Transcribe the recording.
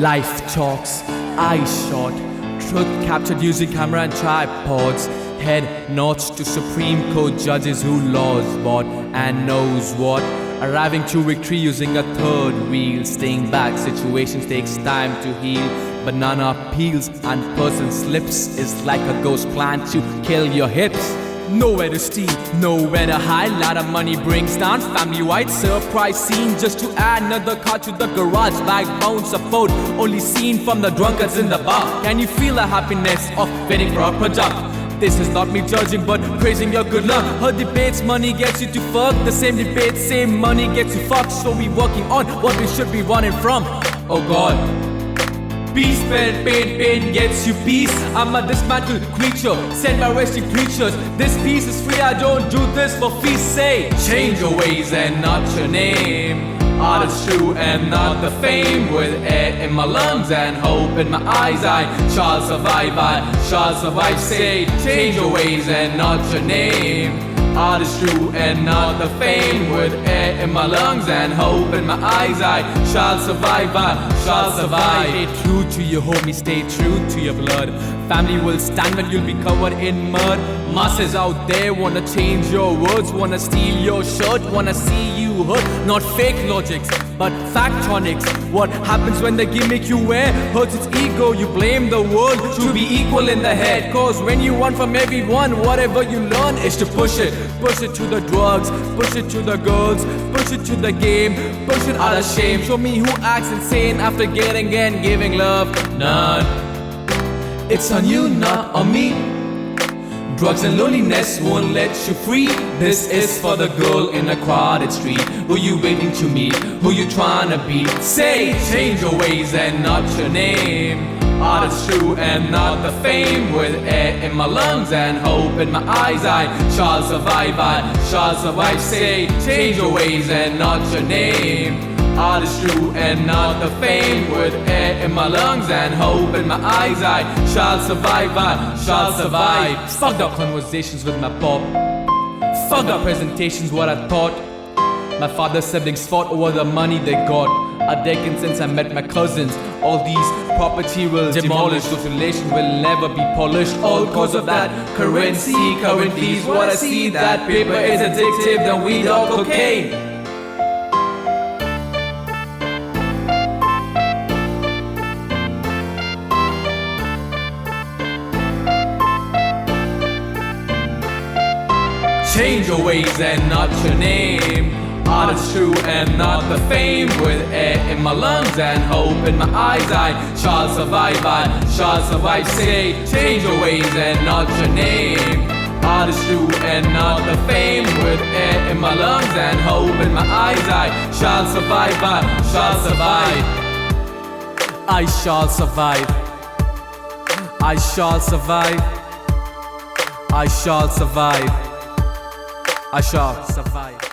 Life talks, eyes shot, truth captured using camera and tripods. Head nods to Supreme Court judges who laws bought and knows what. Arriving to victory using a third wheel. Staying back, situations takes time to heal. Banana peels and person slips is like a ghost plan to kill your hips. Nowhere to steal, nowhere to hide. Lot of money brings down family-wide surprise scene. Just to add another car to the garage. Backbone support, only seen from the drunkards in the bar. Can you feel the happiness of waiting for a product? This is not me judging but praising your good luck. Her debates, money gets you to fuck. The same debate, same money gets you fucked. So we working on what we should be running from. Oh God. Peace, pain gets you peace. I'm a dismantled creature sent by resting preachers. This peace is free, I don't do this for feast's sake. Change your ways and not your name. Art is true and not the fame. With air in my lungs and hope in my eyes, I shall survive, I shall survive. Say, change your ways and not your name. Art is true and not the fame. With air in my lungs and hope in my eyes, I shall survive, I shall survive. Stay true to your homie, stay true to your blood. Family will stand when you'll be covered in mud. Masses out there wanna change your words, wanna steal your shirt, wanna see you hurt. Not fake logics, but factonics. What happens when the gimmick you wear hurts its ego? You blame the world to be equal in the head. Cause when you want from everyone, whatever you learn is to push it. Push it to the drugs, push it to the girls, push it to the game, push it out of shame. Show me who acts insane after getting and giving love. None. It's on you, not on me. Drugs and loneliness won't let you free. This is for the girl in a crowded street. Who you waiting to meet? Who you trying to be? Say, change your ways and not your name. Art is true and not the fame. With air in my lungs and hope in my eyes, I shall survive, I shall survive. Say, change your ways and not your name. Art is true and not the fame. With air in my lungs and hope in my eyes, I shall survive, I shall survive. Fucked up conversations with my pop. Fucked up presentations, what I thought. My father's siblings fought over the money they got. A decade since I met my cousins. All these property will demolish. Those relations will never be polished. All cause of that currency. Currently's what I see. That paper is addictive than weed or cocaine. Change your ways and not your name. Art is true and not the fame. With air in my lungs and hope in my eyes, I shall survive, I shall survive. Say, change your ways and not your name. Art is true and not the fame. With air in my lungs and hope in my eyes, I shall survive, I shall survive. I shall survive. I shall survive. I shall survive. I shall survive.